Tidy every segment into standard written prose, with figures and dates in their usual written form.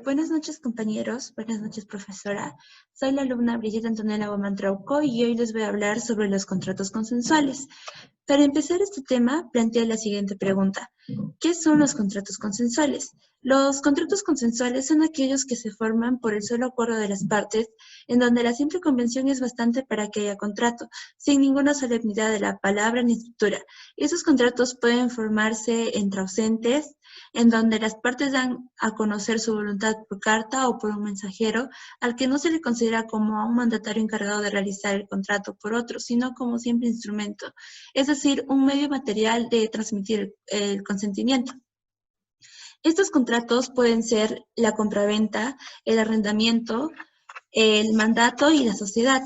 Buenas noches, compañeros. Buenas noches, profesora. Soy la alumna Brigitte Antonella Guamantrauco y hoy les voy a hablar sobre los contratos consensuales. Para empezar este tema, planteo la siguiente pregunta. ¿Qué son los contratos consensuales? Los contratos consensuales son aquellos que se forman por el solo acuerdo de las partes, en donde la simple convención es bastante para que haya contrato, sin ninguna solemnidad de la palabra ni escritura. Esos contratos pueden formarse entre ausentes, en donde las partes dan a conocer su voluntad por carta o por un mensajero, al que no se le considera como a un mandatario encargado de realizar el contrato por otro, sino como simple instrumento, es decir, un medio material de transmitir el consentimiento. Estos contratos pueden ser la compraventa, el arrendamiento, el mandato y la sociedad.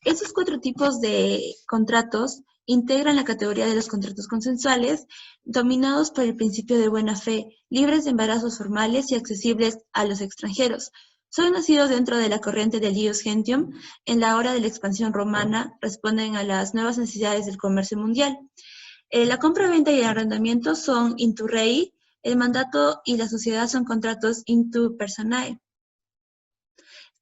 Estos 4 tipos de contratos integran la categoría de los contratos consensuales, dominados por el principio de buena fe, libres de embarazos formales y accesibles a los extranjeros. Son nacidos dentro de la corriente del ius gentium, en la hora de la expansión romana, responden a las nuevas necesidades del comercio mundial. La compra-venta y el arrendamiento son intu rei, el mandato y la sociedad son contratos intu personae.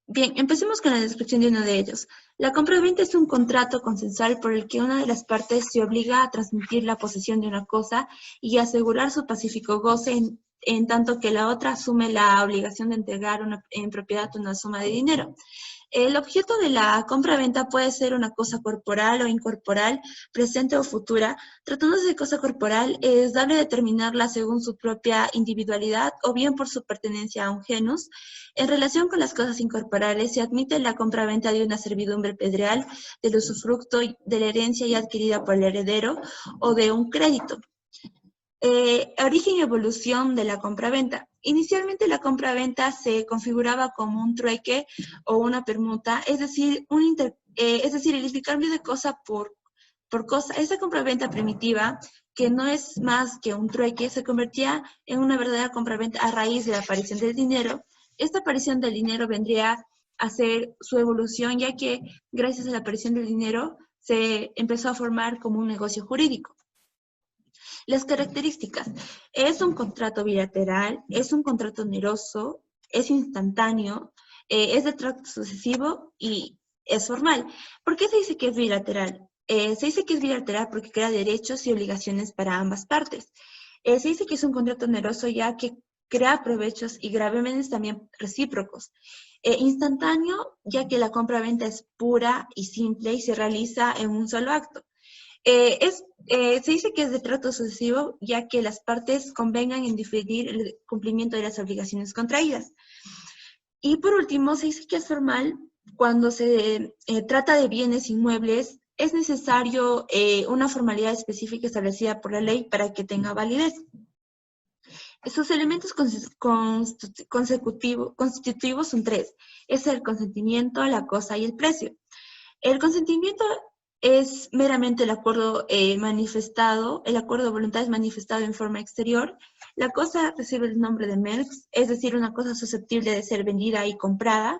Bien, empecemos con la descripción de uno de ellos. La compra-venta es un contrato consensual por el que una de las partes se obliga a transmitir la posesión de una cosa y asegurar su pacífico goce en tanto que la otra asume la obligación de entregar en propiedad una suma de dinero. El objeto de la compra-venta puede ser una cosa corporal o incorporal, presente o futura. Tratándose de cosa corporal, es dable determinarla según su propia individualidad o bien por su pertenencia a un genus. En relación con las cosas incorporales, se admite la compra-venta de una servidumbre pedreal, del usufructo de la herencia ya adquirida por el heredero o de un crédito. Origen y evolución de la compraventa. Inicialmente la compraventa se configuraba como un trueque o una permuta, es decir, el intercambio de cosa por cosa. Esa compraventa primitiva, que no es más que un trueque, se convertía en una verdadera compraventa a raíz de la aparición del dinero. Esta aparición del dinero vendría a ser su evolución, ya que gracias a la aparición del dinero se empezó a formar como un negocio jurídico. Las características. Es un contrato bilateral, es un contrato oneroso, es instantáneo, es de tracto sucesivo y es formal. ¿Por qué se dice que es bilateral? Se dice que es bilateral porque crea derechos y obligaciones para ambas partes. Se dice que es un contrato oneroso ya que crea provechos y gravámenes también recíprocos. Instantáneo, ya que la compra-venta es pura y simple y se realiza en un solo acto. Se dice que es de trato sucesivo, ya que las partes convengan en diferir el cumplimiento de las obligaciones contraídas. Y por último, se dice que es formal cuando se trata de bienes inmuebles. Es necesario una formalidad específica establecida por la ley para que tenga validez. Sus elementos constitutivos son 3. Es el consentimiento, la cosa y el precio. El consentimiento es meramente el acuerdo manifestado, el acuerdo de voluntad es manifestado en forma exterior. La cosa recibe el nombre de merx, es decir, una cosa susceptible de ser vendida y comprada.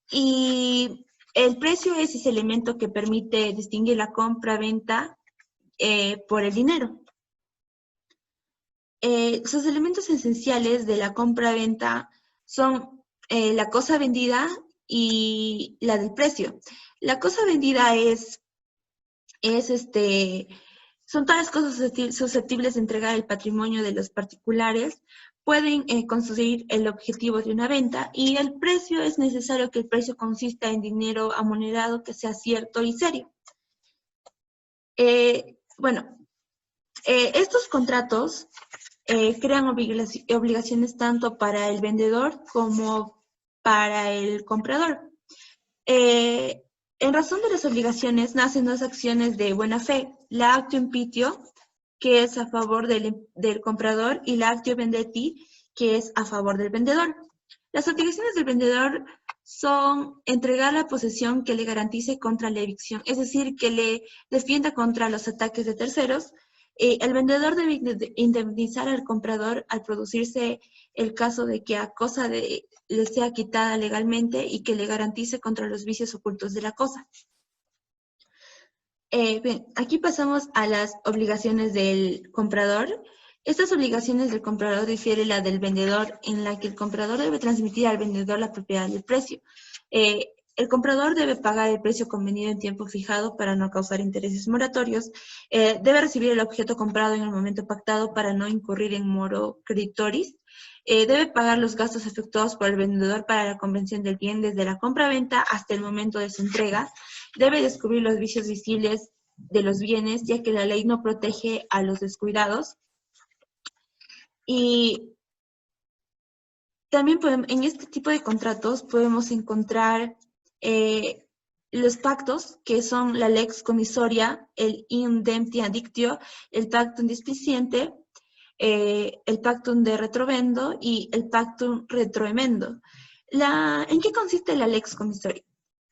Y el precio es ese elemento que permite distinguir la compra-venta por el dinero. Sus elementos esenciales de la compra-venta son la cosa vendida y la del precio. La cosa vendida son todas las cosas susceptibles de entregar el patrimonio de los particulares, pueden construir el objetivo de una venta, y el precio es necesario que el precio consista en dinero amonedado que sea cierto y serio. Estos contratos crean obligaciones tanto para el vendedor como para el comprador. En razón de las obligaciones nacen 2 acciones de buena fe, la actio impitio, que es a favor del comprador, y la actio vendetti, que es a favor del vendedor. Las obligaciones del vendedor son entregar la posesión que le garantice contra la evicción, es decir, que le defienda contra los ataques de terceros. El vendedor debe indemnizar al comprador al producirse el caso de que a cosa le sea quitada legalmente y que le garantice contra los vicios ocultos de la cosa. Bien, aquí pasamos a las obligaciones del comprador, Estas obligaciones del comprador difiere la del vendedor, en la que el comprador debe transmitir al vendedor la propiedad del precio. El comprador debe pagar el precio convenido en tiempo fijado para no causar intereses moratorios. Debe recibir el objeto comprado en el momento pactado para no incurrir en moro creditoris. Debe pagar los gastos efectuados por el vendedor para la convención del bien desde la compra-venta hasta el momento de su entrega. Debe descubrir los vicios visibles de los bienes, ya que la ley no protege a los descuidados. Y también en este tipo de contratos podemos encontrar los pactos, que son la lex commisoria, el indempti addictio, el pactum dispiciente, el pactum de retrovendo y el pactum retroemendo. ¿En qué consiste la lex commisoria?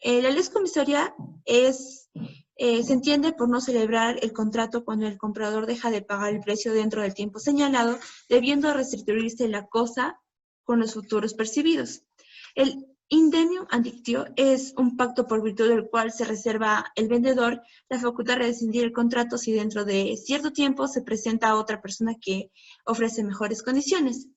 La lex commisoria se entiende por no celebrar el contrato cuando el comprador deja de pagar el precio dentro del tiempo señalado, debiendo restituirse la cosa con los futuros percibidos. El indemnium addictio es un pacto por virtud del cual se reserva el vendedor la facultad de rescindir el contrato si dentro de cierto tiempo se presenta a otra persona que ofrece mejores condiciones.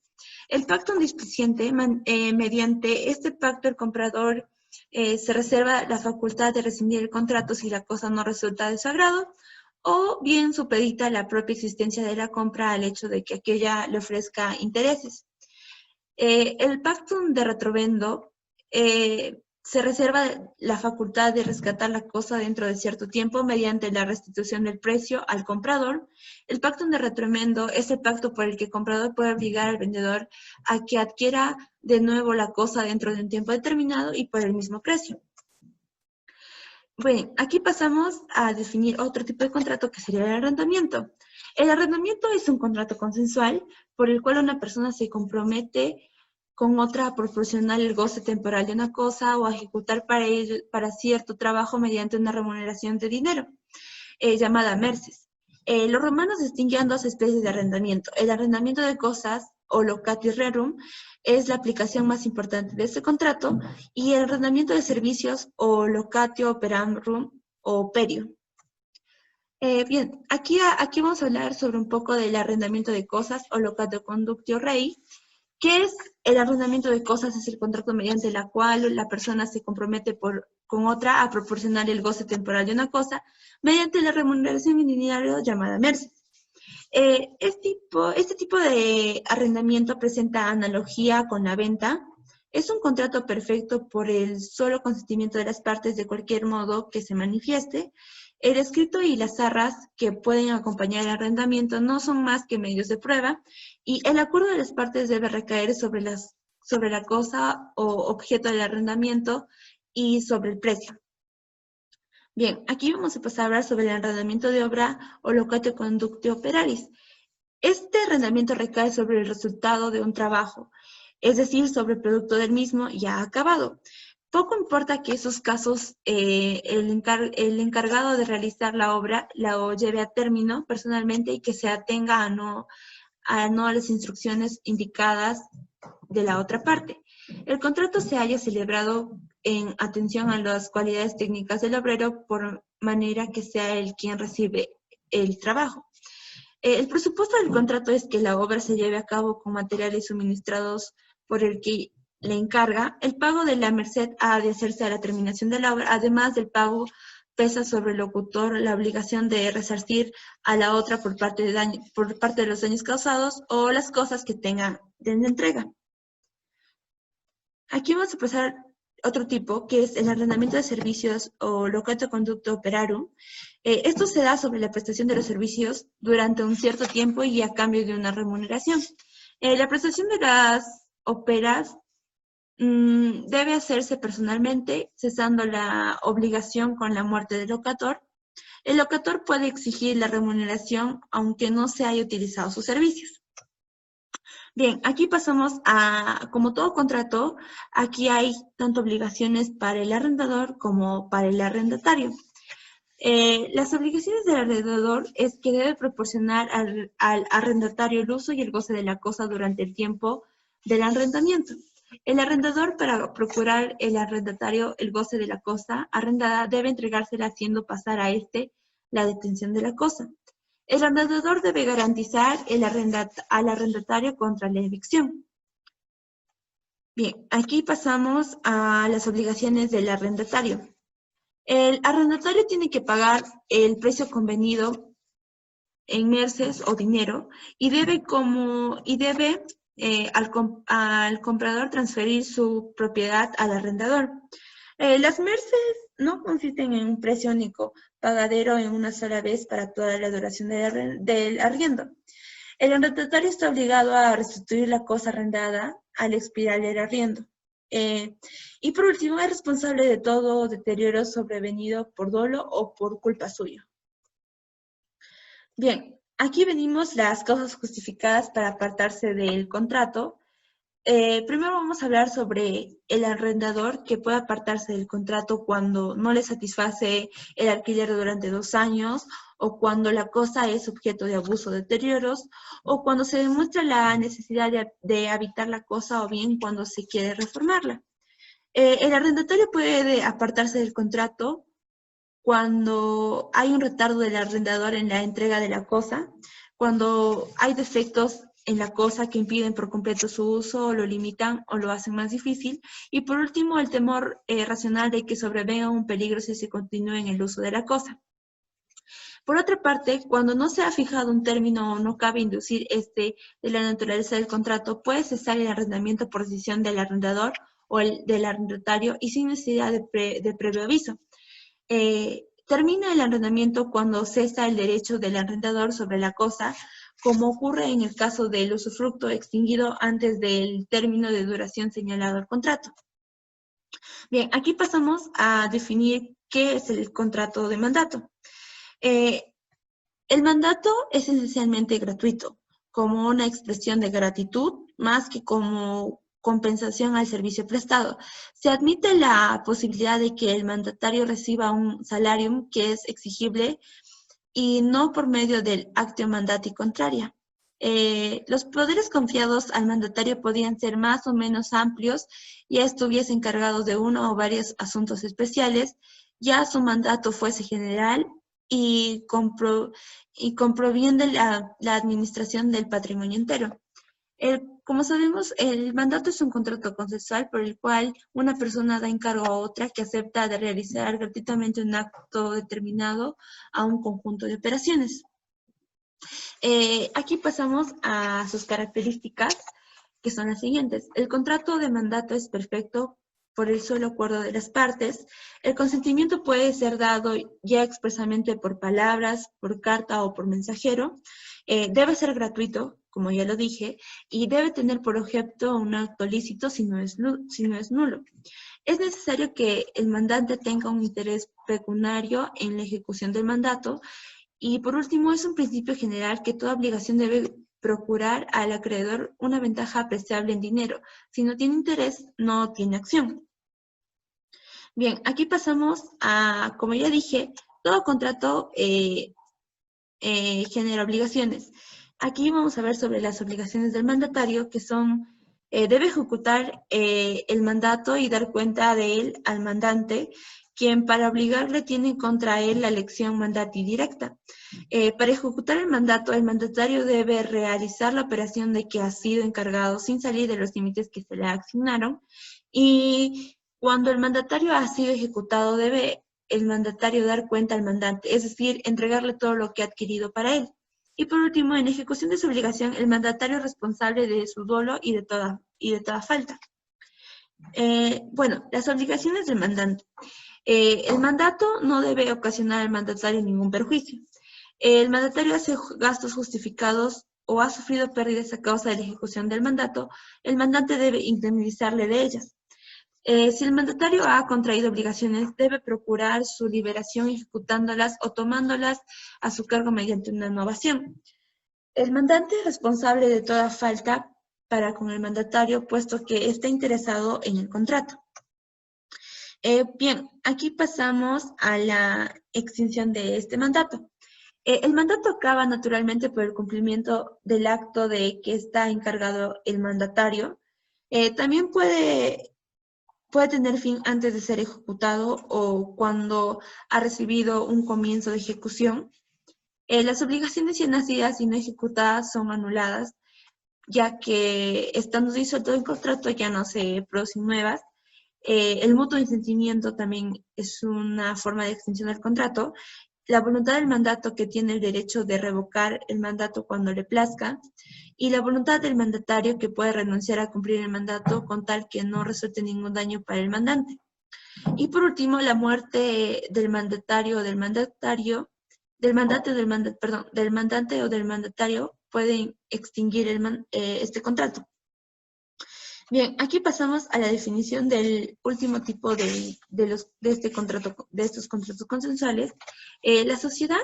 El pacto dispiciente, mediante este pacto el comprador se reserva la facultad de rescindir el contrato si la cosa no resulta de su agrado, o bien supedita la propia existencia de la compra al hecho de que aquella le ofrezca intereses. El pactum de retrovendo se reserva la facultad de rescatar la cosa dentro de cierto tiempo mediante la restitución del precio al comprador. El pactum de retroemendo es el pacto por el que el comprador puede obligar al vendedor a que adquiera de nuevo la cosa dentro de un tiempo determinado y por el mismo precio. Bueno, aquí pasamos a definir otro tipo de contrato que sería el arrendamiento. El arrendamiento es un contrato consensual por el cual una persona se compromete con otra a proporcionar el goce temporal de una cosa o a ejecutar para cierto trabajo mediante una remuneración de dinero, llamada merces. Los romanos distinguían dos especies de arrendamiento. El arrendamiento de cosas, o locatio rerum, es la aplicación más importante de este contrato, y el arrendamiento de servicios, o locatio operarum, o operio. Bien, aquí vamos a hablar sobre un poco del arrendamiento de cosas, o locatio conductio rei. ¿Qué es el arrendamiento de cosas? Es el contrato mediante la cual la persona se compromete con otra a proporcionar el goce temporal de una cosa mediante la remuneración en dinero llamada merces. Este tipo de arrendamiento presenta analogía con la venta. Es un contrato perfecto por el solo consentimiento de las partes de cualquier modo que se manifieste. El escrito y las arras que pueden acompañar el arrendamiento no son más que medios de prueba, y el acuerdo de las partes debe recaer sobre la cosa o objeto del arrendamiento y sobre el precio. Bien, aquí vamos a pasar a hablar sobre el arrendamiento de obra o locatio conductio operaris. Este arrendamiento recae sobre el resultado de un trabajo, es decir, sobre el producto del mismo ya acabado. Poco importa que en esos casos el encargado de realizar la obra la lleve a término personalmente y que se atenga a no las instrucciones indicadas de la otra parte. El contrato se haya celebrado en atención a las cualidades técnicas del obrero, por manera que sea él quien recibe el trabajo. El presupuesto del contrato es que la obra se lleve a cabo con materiales suministrados por el que le encarga. El pago de la merced ha de hacerse a la terminación de la obra. Además del pago, pesa sobre el locutor la obligación de resarcir a la otra por parte de los daños causados o las cosas que tenga de entrega. Aquí vamos a pasar otro tipo, que es el arrendamiento de servicios o locatio conductio operarum. Esto se da sobre la prestación de los servicios durante un cierto tiempo y a cambio de una remuneración. La prestación de las óperas debe hacerse personalmente, cesando la obligación con la muerte del locator. El locator puede exigir la remuneración aunque no se haya utilizado sus servicios. Bien, aquí pasamos a, como todo contrato, aquí hay tanto obligaciones para el arrendador como para el arrendatario. Las obligaciones del arrendador es que debe proporcionar al arrendatario el uso y el goce de la cosa durante el tiempo del arrendamiento. El arrendador, para procurar el arrendatario el goce de la cosa arrendada, debe entregársela haciendo pasar a éste la detención de la cosa. El arrendador debe garantizar al arrendatario contra la evicción. Bien, aquí pasamos a las obligaciones del arrendatario. El arrendatario tiene que pagar el precio convenido en merces o dinero y debe al comprador transferir su propiedad al arrendador. Las merces no consisten en un precio único, pagadero en una sola vez para toda la duración del arriendo. El arrendatario está obligado a restituir la cosa arrendada al expirar el arriendo. Y por último, es responsable de todo deterioro sobrevenido por dolo o por culpa suya. Bien, aquí venimos las causas justificadas para apartarse del contrato. Primero vamos a hablar sobre el arrendador que puede apartarse del contrato cuando no le satisface el alquiler durante 2 años, o cuando la cosa es objeto de abuso o deterioros, o cuando se demuestra la necesidad de habitar la cosa, o bien cuando se quiere reformarla. El arrendatario puede apartarse del contrato cuando hay un retardo del arrendador en la entrega de la cosa, cuando hay defectos en la cosa que impiden por completo su uso, o lo limitan o lo hacen más difícil, y por último el temor racional de que sobrevenga un peligro si se continúa en el uso de la cosa. Por otra parte, cuando no se ha fijado un término o no cabe inducir de la naturaleza del contrato, puede cesar el arrendamiento por decisión del arrendador o del arrendatario y sin necesidad de previo aviso. Termina el arrendamiento cuando cesa el derecho del arrendador sobre la cosa, como ocurre en el caso del usufructo extinguido antes del término de duración señalado al contrato. Bien, aquí pasamos a definir qué es el contrato de mandato. El mandato es esencialmente gratuito, como una expresión de gratitud, más que como compensación al servicio prestado. Se admite la posibilidad de que el mandatario reciba un salarium que es exigible y no por medio del actio mandati contraria. Los poderes confiados al mandatario podían ser más o menos amplios, ya estuviese encargado de uno o varios asuntos especiales, ya su mandato fuese general y comproviene la administración del patrimonio entero. Como sabemos, el mandato es un contrato consensual por el cual una persona da encargo a otra que acepta de realizar gratuitamente un acto determinado a un conjunto de operaciones. Aquí pasamos a sus características, que son las siguientes. El contrato de mandato es perfecto por el solo acuerdo de las partes. El consentimiento puede ser dado ya expresamente por palabras, por carta o por mensajero. Debe ser gratuito, como ya lo dije, y debe tener por objeto un acto lícito si no es nulo. Es necesario que el mandante tenga un interés pecuniario en la ejecución del mandato. Y por último, es un principio general que toda obligación debe procurar al acreedor una ventaja apreciable en dinero. Si no tiene interés, no tiene acción. Bien, aquí pasamos a, como ya dije, todo contrato genera obligaciones. Aquí vamos a ver sobre las obligaciones del mandatario, que son, debe ejecutar el mandato y dar cuenta de él al mandante, quien para obligarle tiene contra él la elección mandati directa. Para ejecutar el mandato, el mandatario debe realizar la operación de que ha sido encargado sin salir de los límites que se le asignaron, y cuando el mandatario ha sido ejecutado, debe el mandatario dar cuenta al mandante, es decir, entregarle todo lo que ha adquirido para él. Y por último, en ejecución de su obligación, el mandatario es responsable de su dolo y de toda falta. Bueno, las obligaciones del mandante. El mandato no debe ocasionar al mandatario ningún perjuicio. El mandatario hace gastos justificados o ha sufrido pérdidas a causa de la ejecución del mandato, el mandante debe indemnizarle de ellas. Si el mandatario ha contraído obligaciones, debe procurar su liberación ejecutándolas o tomándolas a su cargo mediante una innovación. El mandante es responsable de toda falta para con el mandatario, puesto que está interesado en el contrato. Bien, aquí pasamos a la extinción de este mandato. El mandato acaba naturalmente por el cumplimiento del acto de que está encargado el mandatario. También puede tener fin antes de ser ejecutado o cuando ha recibido un comienzo de ejecución. Las obligaciones ya nacidas y no ejecutadas son anuladas, ya que estando disuelto el contrato ya no se producen nuevas. El mutuo consentimiento también es una forma de extensión del contrato. La voluntad del mandato, que tiene el derecho de revocar el mandato cuando le plazca, y la voluntad del mandatario, que puede renunciar a cumplir el mandato con tal que no resulte ningún daño para el mandante. Y por último, la muerte del mandatario o del mandatario, del mandante o del mandat, perdón, del mandante o del mandatario pueden extinguir este contrato. Bien, aquí pasamos a la definición del último tipo de estos contratos consensuales. La sociedad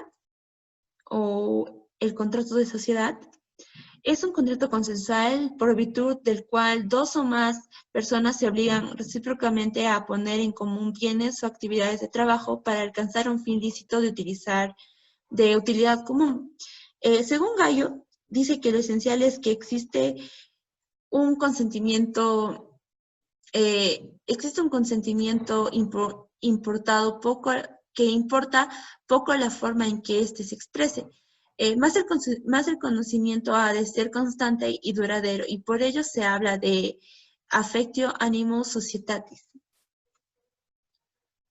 o el contrato de sociedad es un contrato consensual por virtud del cual dos o más personas se obligan recíprocamente a poner en común bienes o actividades de trabajo para alcanzar un fin lícito de utilidad común. Según Gallo, dice que lo esencial es que existe un consentimiento importado poco, que importa poco la forma en que éste se exprese. Más el conocimiento ha de ser constante y duradero, y por ello se habla de affectio animus societatis.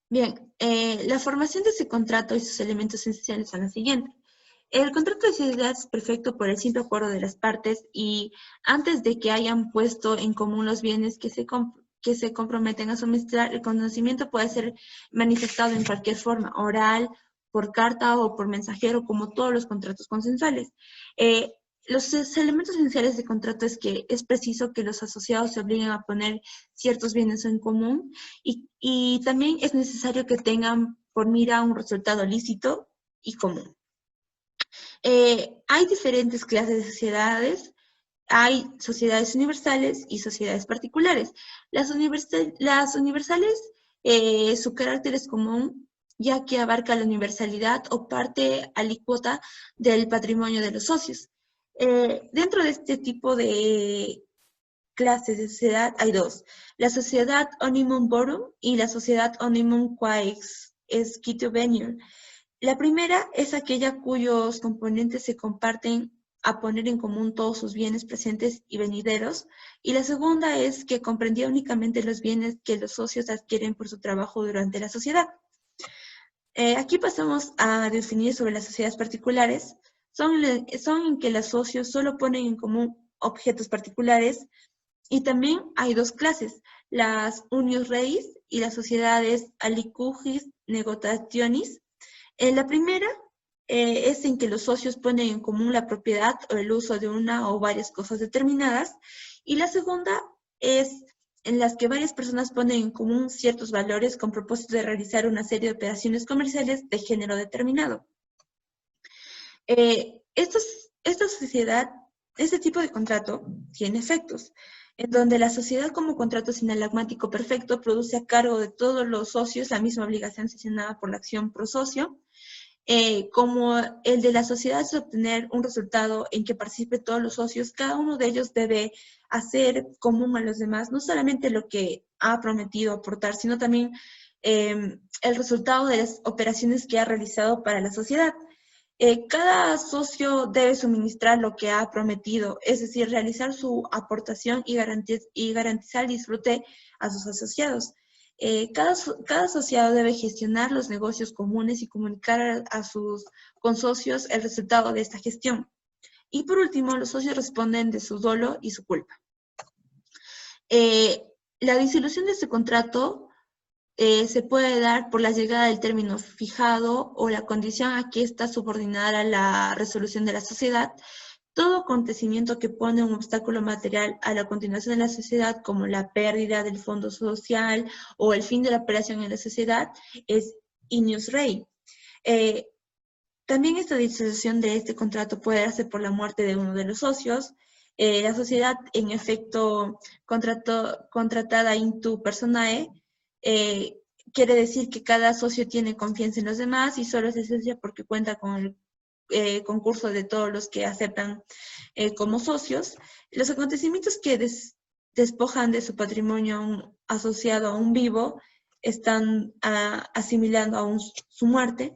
Bien, la formación de ese contrato y sus elementos esenciales son los siguientes. El contrato de sociedad es perfecto por el simple acuerdo de las partes y antes de que hayan puesto en común los bienes que se comprometen a suministrar, el conocimiento puede ser manifestado en cualquier forma, oral, por carta o por mensajero, como todos los contratos consensuales. Los elementos esenciales del contrato es que es preciso que los asociados se obliguen a poner ciertos bienes en común y también es necesario que tengan por mira un resultado lícito y común. Hay diferentes clases de sociedades. Hay sociedades universales y sociedades particulares. Las universales, su carácter es común, ya que abarca la universalidad o parte alícuota del patrimonio de los socios. Dentro de este tipo de clases de sociedad hay dos: la sociedad Omnium Borum y la sociedad Omnium Quaex Esquitio Venior. La primera es aquella cuyos componentes se comparten a poner en común todos sus bienes presentes y venideros, y la segunda es que comprendía únicamente los bienes que los socios adquieren por su trabajo durante la sociedad. Aquí pasamos a definir sobre las sociedades particulares. Son en que los socios solo ponen en común objetos particulares, y también hay dos clases: las unius reis y las sociedades aliquis negotiationis. La primera es en que los socios ponen en común la propiedad o el uso de una o varias cosas determinadas, y la segunda es en las que varias personas ponen en común ciertos valores con propósito de realizar una serie de operaciones comerciales de género determinado. Esta sociedad, este tipo de contrato tiene efectos, en donde la sociedad como contrato sinalagmático perfecto produce a cargo de todos los socios la misma obligación sancionada por la acción pro socio, como el de la sociedad es obtener un resultado en que participen todos los socios. Cada uno de ellos debe hacer común a los demás, no solamente lo que ha prometido aportar, sino también el resultado de las operaciones que ha realizado para la sociedad. Cada socio debe suministrar lo que ha prometido, es decir, realizar su aportación y garantizar el disfrute a sus asociados. Cada asociado debe gestionar los negocios comunes y comunicar a sus consocios el resultado de esta gestión. Y por último, los socios responden de su dolo y su culpa. La disolución de este contrato se puede dar por la llegada del término fijado o la condición a que está subordinada a la resolución de la sociedad. Todo acontecimiento que pone un obstáculo material a la continuación de la sociedad, como la pérdida del fondo social o el fin de la operación en la sociedad, es ignus rei. También esta disolución de este contrato puede darse por la muerte de uno de los socios. La sociedad, en efecto, contratada intu personae, quiere decir que cada socio tiene confianza en los demás y solo se asocia porque cuenta con el concurso de todos los que aceptan como socios. Los acontecimientos que despojan de su patrimonio asociado a un vivo están asimilando a su muerte.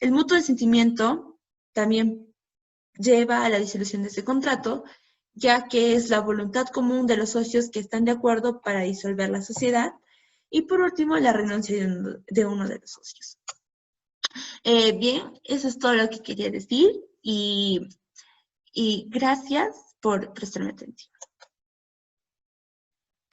El mutuo consentimiento también lleva a la disolución de ese contrato, ya que es la voluntad común de los socios que están de acuerdo para disolver la sociedad. Y por último, la renuncia de uno de los socios. Bien, eso es todo lo que quería decir y gracias por prestarme atención.